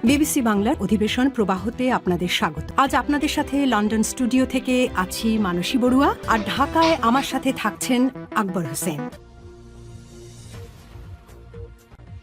BBC বাংলার অধিবেশন প্রবাহতে আপনাদের স্বাগত। আজ আপনাদের সাথে লন্ডন স্টুডিও থেকে আছি মানসী বড়ুয়া, আর ঢাকায় আমার সাথে থাকছেন আকবর হোসেন।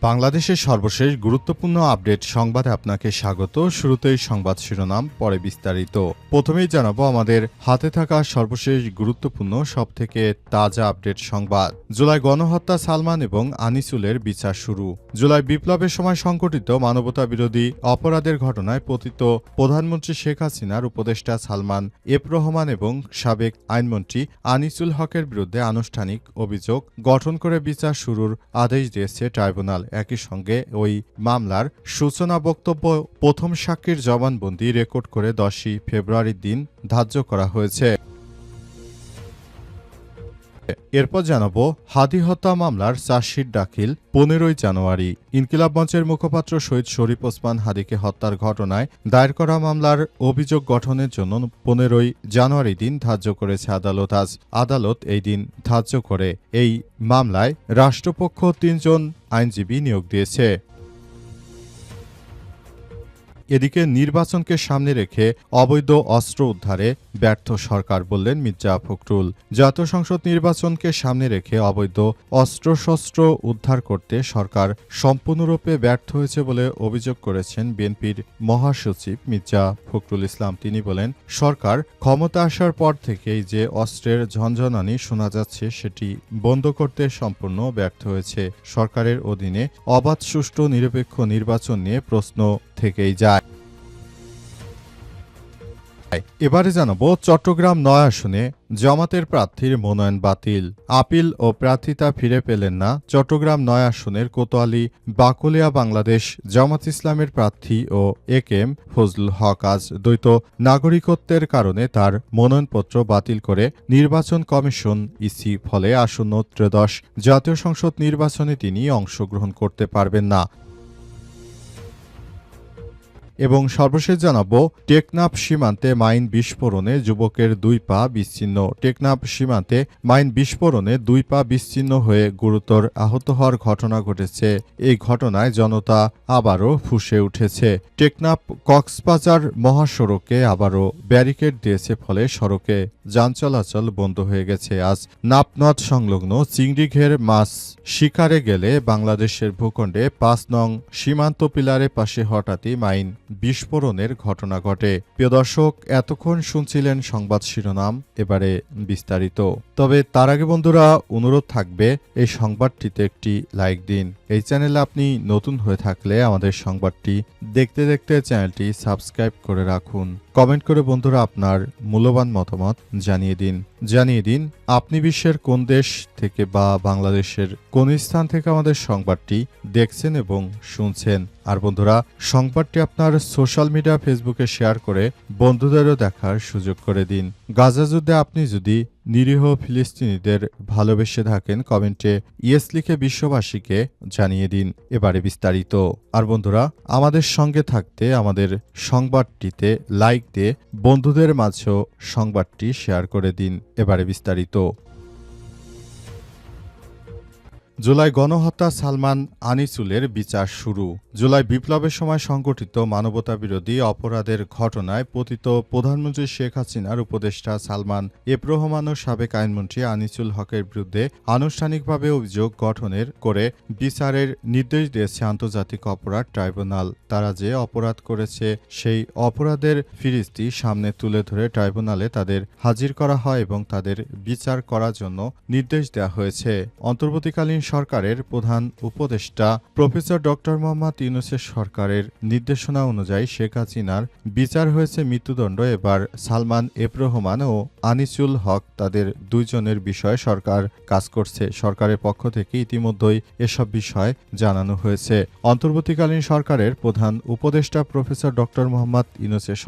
বাংলাদেশের সর্বশেষ গুরুত্বপূর্ণ আপডেট সংবাদে আপনাকে স্বাগত। শুরুতেই সংবাদ শিরোনাম, পরে বিস্তারিত। প্রথমেই জানাবো আমাদের হাতে থাকা সর্বশেষ গুরুত্বপূর্ণ সবথেকে তাজা আপডেট সংবাদ। জুলাই গণহত্যা সালমান এবং আনিসুলের বিচার শুরু। জুলাই বিপ্লবের সময় সংঘটিত মানবতা বিরোধী অপরাধের ঘটনায় পতিত প্রধানমন্ত্রী শেখ হাসিনার উপদেষ্টা সালমান এফ রহমান এবং সাবেক আইনমন্ত্রী আনিসুল হকের বিরুদ্ধে আনুষ্ঠানিক অভিযোগ গঠন করে বিচার শুরুর আদেশ দিয়েছে ট্রাইব্যুনাল। একই সঙ্গে ওই মামলার সূচনা বক্তব্য প্রথম সাক্ষীর জবানবন্দি রেকর্ড করে 10ই ফেব্রুয়ারির দিন ধার্য করা হয়েছে। এরপর জানাবো হাদি হত্যা মামলার চার্জশিট দাখিল 15ই জানুয়ারি। ইনকিলাব মঞ্চের মুখপাত্র শহীদ শরীফ ওসমান হাদিকে হত্যার ঘটনায় দায়ের করা মামলার অভিযোগ গঠনের জন্য 15ই জানুয়ারি দিন ধার্য করেছে আদালত। আজ আদালত এই দিন ধার্য করে এই মামলায় রাষ্ট্রপক্ষ 3 জন আইনজীবী নিয়োগ দিয়েছে। এদিকে নির্বাচনকে সামনে রেখে অবৈধ অস্ত্র উদ্ধারে ব্যর্থ সরকার, বললেন মির্জা ফখরুল। জাতীয় সংসদ নির্বাচনকে সামনে রেখে অবৈধ অস্ত্রশস্ত্র উদ্ধার করতে সরকার সম্পূর্ণরূপে ব্যর্থ হয়েছে বলে অভিযোগ করেছেন বিএনপির মহাসচিব মির্জা ফখরুল ইসলাম। তিনি বলেন, সরকার ক্ষমতা আসার পর থেকেই যে অস্ত্রের ঝনঝনানি শোনা যাচ্ছে সেটি বন্ধ করতে সম্পূর্ণ ব্যর্থ হয়েছে। সরকারের অধীনে অবাধ, সুষ্ঠু, নিরপেক্ষ নির্বাচন নিয়ে প্রশ্ন থেকেই যায়। এবারে জানাবো চট্টগ্রাম 9 আসনে জামাতের প্রার্থীর মনোনয়ন বাতিল। আপিল ও প্রার্থিতা ফিরে পেলেন না চট্টগ্রাম 9 আসনের কোতোয়ালি বাকলিয়া বাংলাদেশ জামাত ইসলামের প্রার্থী ও একেএম ফজলুল হক। আজ দ্বৈত নাগরিকত্বের কারণে তার মনোনয়নপত্র বাতিল করে নির্বাচন কমিশন ইসি। ফলে আসন্ন ত্রয়োদশ জাতীয় সংসদ নির্বাচনে তিনি অংশগ্রহণ করতে পারবেন না। এবং সর্বশেষ জানাবো টেকনাফ সীমান্তে মাইন বিস্ফোরণে যুবকের 2 পা বিচ্ছিন্ন। টেকনাফ সীমান্তে মাইন বিস্ফোরণে 2 পা বিচ্ছিন্ন হয়ে গুরুতর আহত হওয়ার ঘটনা ঘটেছে। এই ঘটনায় জনতা আবারও ফুঁসে উঠেছে। টেকনাফ কক্সবাজার মহাসড়কে আবারও ব্যারিকেড দিয়েছে, ফলে সড়কে যান চলাচল বন্ধ হয়ে গেছে। আজ নাপনদ সংলগ্ন চিংড়িঘের মাছ শিকারে গেলে বাংলাদেশের ভূখণ্ডে 5 নং সীমান্ত পিলারের পাশে হঠাৎই মাইন বিস্ফোরণের ঘটনা ঘটে। প্রিয় দর্শক, এতক্ষণ শুনছিলেন সংবাদ শিরোনাম, এবারে বিস্তারিত। তবে তার আগে বন্ধুরা, অনুরোধ থাকবে এই সংবাদটিতে একটি লাইক দিন। এই চ্যানেলে আপনি নতুন হয়ে থাকলে আমাদের সংবাদটি দেখতে দেখতে চ্যানেলটি সাবস্ক্রাইব করে রাখুন। কমেন্ট করে বন্ধুরা আপনার মূল্যবান মতামত জানিয়ে দিন আপনি বিশ্বের কোন দেশ থেকে বা বাংলাদেশের কোন স্থান থেকে আমাদের সংবাদটি দেখছেন এবং শুনছেন। আর বন্ধুরা, সংবাদটি আপনার সোশ্যাল মিডিয়া ফেসবুকে শেয়ার করে বন্ধুদেরও দেখার সুযোগ করে দিন। গাজা যুদ্ধে আপনি যদি নিরীহ ফিলিস্তিনিদের ভালোবেসে থাকেন, কমেন্টে ইয়েস লিখে বিশ্ববাসীকে জানিয়ে দিন। এবারে বিস্তারিত। আর বন্ধুরা, আমাদের সঙ্গে থাকতে আমাদের সংবাদটিতে লাইক দিয়ে বন্ধুদের মাঝেও সংবাদটি শেয়ার করে দিন। এবারে বিস্তারিত। জুলাই গণহত্যা সালমান আনিসুলের বিচার শুরু। জুলাই বিপ্লবের সময় সংঘটিত মানবতা বিরোধী অপরাধের ঘটনায় পতিত প্রধানমন্ত্রী শেখ হাসিনার উপদেষ্টা সালমান এফ রহমান ও সাবেক আইনমন্ত্রী আনিসুল হকের বিরুদ্ধে আনুষ্ঠানিকভাবে অভিযোগ গঠনের করে বিচারের নির্দেশ দিয়েছে আন্তর্জাতিক অপরাধ ট্রাইব্যুনাল। তারা যে অপরাধ করেছে সেই অপরাধের ফিরিস্তি সামনে তুলে ধরে ট্রাইব্যুনালে তাদের হাজির করা হয় এবং তাদের বিচার করার জন্য নির্দেশ দেওয়া হয়েছে। অন্তর্বর্তীকালীন সরকারের প্রধান উপদেষ্টা প্রফেসর ডক্টর মোহাম্মদ ইউনূসের সরকারের নির্দেশনা অনুযায়ী শেখ হাসিনার বিচার হয়েছে মৃত্যুদণ্ড। এবার সালমান এফ রহমান ও আনিসুল হক তাদের 2 জনের বিষয়ে সরকার কাজ করছে। সরকারের পক্ষ থেকে ইতিমধ্যেই এসব বিষয় জানানো হয়েছে। অন্তর্বর্তীকালীন সরকারের প্রধান উপদেষ্টা প্রফেসর ডক্টর মোহাম্মদ ইউনূসের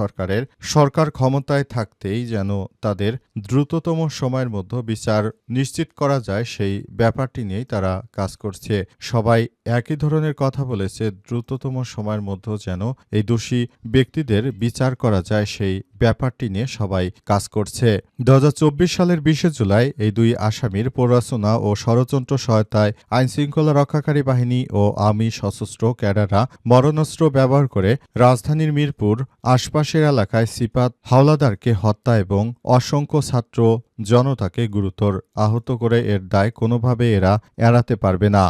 সরকার ক্ষমতায় থাকতেই যেন তাদের দ্রুততম সময়ের মধ্যে বিচার নিশ্চিত করা যায় সেই ব্যাপারটি নিয়েই তারা কাজ করছে। সবাই একই ধরনের কথা বলেছে, দ্রুততম সময়ের মধ্যে যেন এই দোষী ব্যক্তিদের বিচার করা যায় সেই ব্যাপারটি নিয়ে সবাই কাজ করছে। 2024 সালের 20 জুলাই এই দুই আসামির প্ররোচনা ও ষড়যন্ত্র সহায়তায় আইনশৃঙ্খলা রক্ষাকারী বাহিনী ও আর্মি সশস্ত্র ক্যাডাররা মরণাস্ত্র ব্যবহার করে রাজধানীর মিরপুর আশপাশের এলাকায় সিপাত হাওলাদারকে হত্যা এবং অসংখ্য ছাত্র জনতাকে গুরুতর আহত করে এর দায় কোনোভাবে এরা এড়াতে পারবে না।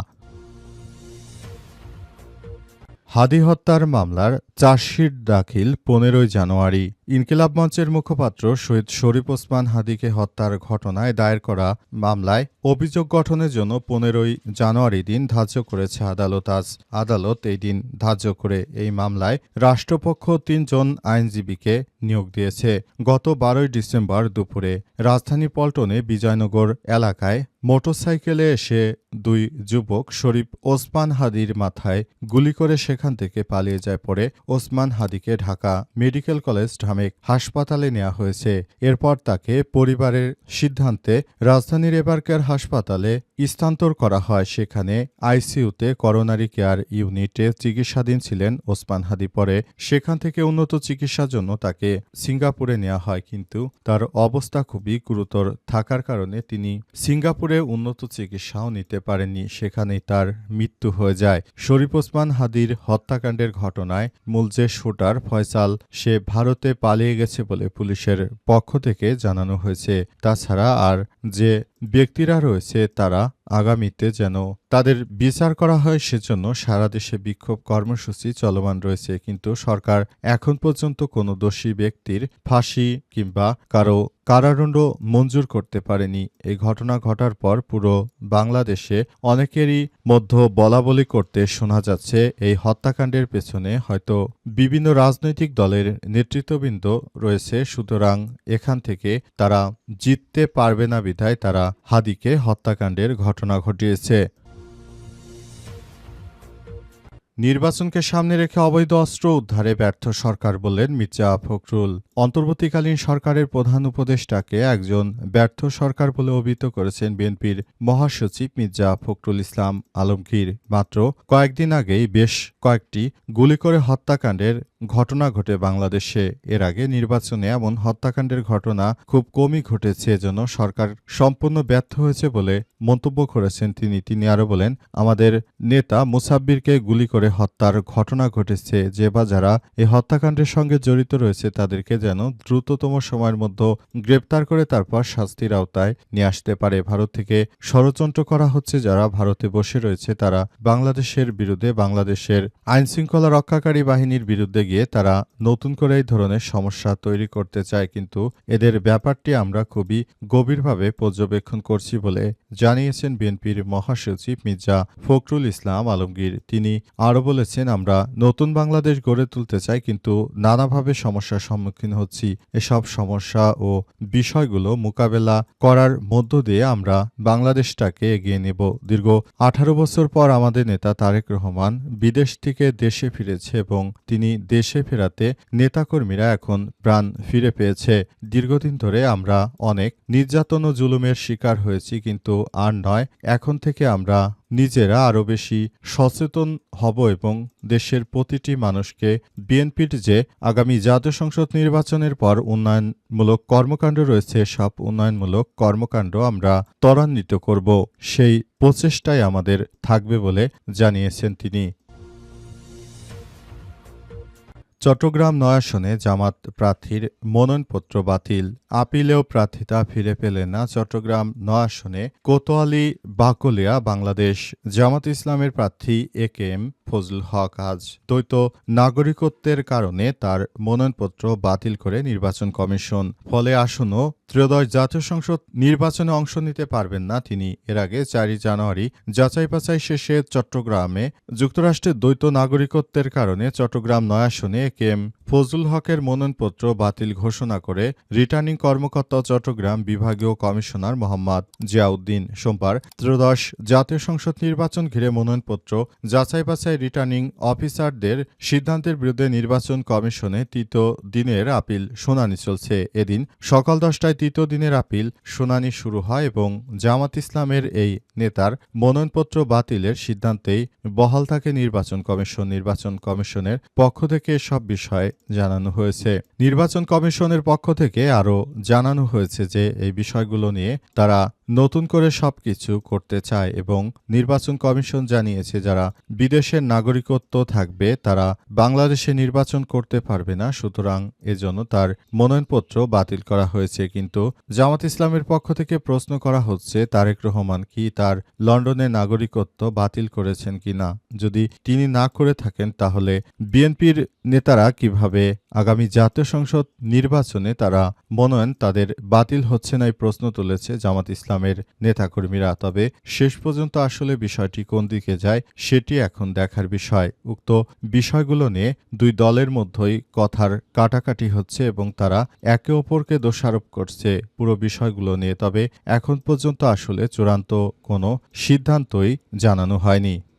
হাদি হত্যার মামলার চার্জশিট দাখিল 15 জানুয়ারি। ইনকিলাব মঞ্চের মুখপাত্র শহীদ শরীফ ওসমান হাদিকে হত্যার ঘটনায় দায়ের করা মামলায় অভিযোগ গঠনের জন্য 15 জানুয়ারি দিন ধার্য করেছে আদালত। আজ আদালত এই দিন ধার্য করে এই মামলায় রাষ্ট্রপক্ষ 3 জন আইনজীবীকে নিয়োগ দিয়েছে। গত 12 ডিসেম্বর দুপুরে রাজধানী পল্টনে বিজয়নগর এলাকায় মোটরসাইকেলে এসে দুই যুবক শরীফ ওসমান হাদির মাথায় গুলি করে সেখান থেকে পালিয়ে যায়। পরে ওসমান হাদিকে ঢাকা মেডিকেল কলেজ ঢামেক হাসপাতালে নেওয়া হয়েছে। এরপর তাকে পরিবারের সিদ্ধান্তে রাজধানীর এবারকার হাসপাতালে স্থানান্তর করা হয়। সেখানে আইসিইউতে করোনারি কেয়ার ইউনিটে চিকিৎসাধীন ছিলেন ওসমান হাদি। পরে সেখান থেকে উন্নত চিকিৎসার জন্য তাকে সিঙ্গাপুরে নেওয়া হয়, কিন্তু তার অবস্থা খুবই গুরুতর থাকার কারণে তিনি সিঙ্গাপুরে উন্নত চিকিৎসাও নিতে পারেননি। সেখানেই তার মৃত্যু হয়ে যায়। শরীফ ওসমান হাদির হত্যাকাণ্ডের ঘটনায় মূল যে শুটার ফয়সাল, সে ভারতে পালিয়ে গেছে বলে পুলিশের পক্ষ থেকে জানানো হয়েছে। তাছাড়া আর যে ব্যক্তিরা রয়েছে তারা আগামীতে যেন তাদের বিচার করা হয় সেজন্য সারা দেশে বিক্ষোভ কর্মসূচি চলমান রয়েছে, কিন্তু সরকার এখন পর্যন্ত কোনো দোষী ব্যক্তির ফাঁসি কিংবা কারো কারাদণ্ড মঞ্জুর করতে পারেনি। এই ঘটনা ঘটার পর পুরো বাংলাদেশে অনেকেরই মধ্যে বলাবলি করতে শোনা যাচ্ছে এই হত্যাকাণ্ডের পেছনে হয়তো বিভিন্ন রাজনৈতিক দলের নেতৃত্ববৃন্দ রয়েছে, সুতরাং এখান থেকে তারা জিততে পারবে না বিধায় তারা হাদিকে হত্যাকাণ্ডের ঘটনা ঘটিয়েছে। নির্বাচনকে সামনে রেখে অবৈধ অস্ত্র উদ্ধারে ব্যর্থ সরকার বললেন মির্জা ফখরুল। অন্তর্বর্তীকালীন সরকারের প্রধান উপদেষ্টাকে একজন ব্যর্থ সরকার বলে অভিহিত করেছেন বিএনপির মহাসচিব মির্জা ফখরুল ইসলাম আলমগীর। মাত্র কয়েকদিন আগেই বেশ কয়েকটি গুলি করে হত্যাকাণ্ডের ঘটনা ঘটে বাংলাদেশে। এর আগে নির্বাচনে এমন হত্যাকাণ্ডের ঘটনা খুব কমই ঘটেছে, এজন্য সরকার সম্পূর্ণ ব্যর্থ হয়েছে বলে মন্তব্য করেছেন তিনি আরও বলেন, আমাদের নেতা মুসাব্বিরকে গুলি করে হত্যার ঘটনা ঘটেছে। যে বা যারা এই হত্যাকাণ্ডের সঙ্গে জড়িত রয়েছে তাদেরকে যেন দ্রুততম সময়ের মধ্যে গ্রেপ্তার করে তারপর শাস্তির আওতায় নিয়ে আসতে পারে। ভারত থেকে ষড়যন্ত্র করা হচ্ছে, যারা ভারতে বসে রয়েছে তারা বাংলাদেশের বিরুদ্ধে, বাংলাদেশের আইনশৃঙ্খলা রক্ষাকারী বাহিনীর বিরুদ্ধে গিয়ে তারা নতুন করে এই ধরনের সমস্যা তৈরি করতে চায়, কিন্তু এদের ব্যাপারটি আমরা খুবই গভীরভাবে পর্যবেক্ষণ করছি বলে জানিয়েছেন বিএনপির মহাসচিব মির্জা ফখরুল ইসলাম আলমগীর। তিনি আরও বলেছেন, আমরা নতুন বাংলাদেশ গড়ে তুলতে চাই, কিন্তু নানাভাবে সমস্যার সম্মুখীন হচ্ছি। এসব সমস্যা ও বিষয়গুলো মোকাবেলা করার মধ্য দিয়ে আমরা বাংলাদেশটাকে এগিয়ে নেব। দীর্ঘ 18 বছর পর আমাদের নেতা তারেক রহমান বিদেশ থেকে দেশে ফিরেছে এবং তিনি দেশে ফেরাতে নেতাকর্মীরা এখন প্রাণ ফিরে পেয়েছে। দীর্ঘদিন ধরে আমরা অনেক নির্যাতন ও জুলুমের শিকার হয়েছি, কিন্তু আর নয়, এখন থেকে আমরা নিজেরা আরও বেশি সচেতন হব এবং দেশের প্রতিটি মানুষকে বিএনপির যে আগামী জাতীয় সংসদ নির্বাচনের পর উন্নয়নমূলক কর্মকাণ্ড রয়েছে, সব উন্নয়নমূলক কর্মকাণ্ড আমরা ত্বরান্বিত করব, সেই প্রচেষ্টাই আমাদের থাকবে বলে জানিয়েছেন তিনি। চট্টগ্রাম 9 আসনে জামাত প্রার্থীর মনোনয়নপত্র বাতিল। আপিলেও প্রার্থিতা ফিরে পেলেন না চট্টগ্রাম 9 আসনে কোতোয়ালি বাকলিয়া বাংলাদেশ জামাত ইসলামের প্রার্থী একেএম ফজলুল হক। আজ দ্বৈত নাগরিকত্বের কারণে তার মনোনয়নপত্র বাতিল করে নির্বাচন কমিশন। ফলে আসন্ন ত্রয়োদশ জাতীয় সংসদ নির্বাচনে অংশ নিতে পারবেন না তিনি। এর আগে 4 জানুয়ারি যাচাই বাছাই শেষে চট্টগ্রামে যুক্তরাষ্ট্রের দ্বৈত নাগরিকত্বের কারণে চট্টগ্রাম 9 আসনে একেএম ফজলুল হকের মনোনয়নপত্র বাতিল ঘোষণা করে রিটার্নিং কর্মকর্তা চট্টগ্রাম বিভাগীয় কমিশনার মোহাম্মদ জিয়াউদ্দিন। সোমবার ত্রয়োদশ জাতীয় সংসদ নির্বাচন ঘিরে মনোনয়নপত্র যাচাই বাছাই রিটার্নিং অফিসারদের সিদ্ধান্তের বিরুদ্ধে নির্বাচন কমিশনে তৃতীয় দিনের আপিল শুনানি চলছে। এদিন সকাল 10টায় তৃতীয় দিনের আপিল শুনানি শুরু হয় এবং জামাত ইসলামের এই নেতার মনোনয়নপত্র বাতিলের সিদ্ধান্তেই বহাল থাকে নির্বাচন কমিশন। নির্বাচন কমিশনের পক্ষ থেকে সব বিষয়ে জানানো হয়েছে। নির্বাচন কমিশনের পক্ষ থেকে আরও জানানো হয়েছে যে এই বিষয়গুলো নিয়ে তারা নতুন করে সবকিছু করতে চায় এবং নির্বাচন কমিশন জানিয়েছে যারা বিদেশের নাগরিকত্ব থাকবে তারা বাংলাদেশে নির্বাচন করতে পারবে না, সুতরাং এজন্য তার মনোনয়নপত্র বাতিল করা হয়েছে। কিন্তু জামাত ইসলামের পক্ষ থেকে প্রশ্ন করা হচ্ছে তারেক রহমান কি তার লন্ডনের নাগরিকত্ব বাতিল করেছেন কিনা। যদি তিনি না করে থাকেন তাহলে বিএনপির নেতারা কিভাবে আগামী জাতীয় সংসদ নির্বাচনে তারা মনোনয়ন তাদের বাতিল হচ্ছে না, এই প্রশ্ন তুলেছে জামাত ইসলামের নেতাকর্মীরা। তবে শেষ পর্যন্ত আসলে বিষয়টি কোন দিকে যায় সেটি এখন দেখার বিষয়। উক্ত বিষয়গুলো নিয়ে দুই দলের মধ্যেই কথার কাটাকাটি হচ্ছে এবং তারা একে অপরকে দোষারোপ করছে পুরো বিষয়গুলো নিয়ে। তবে এখন পর্যন্ত আসলে চূড়ান্ত কোনো সিদ্ধান্তই জানানো হয়নি।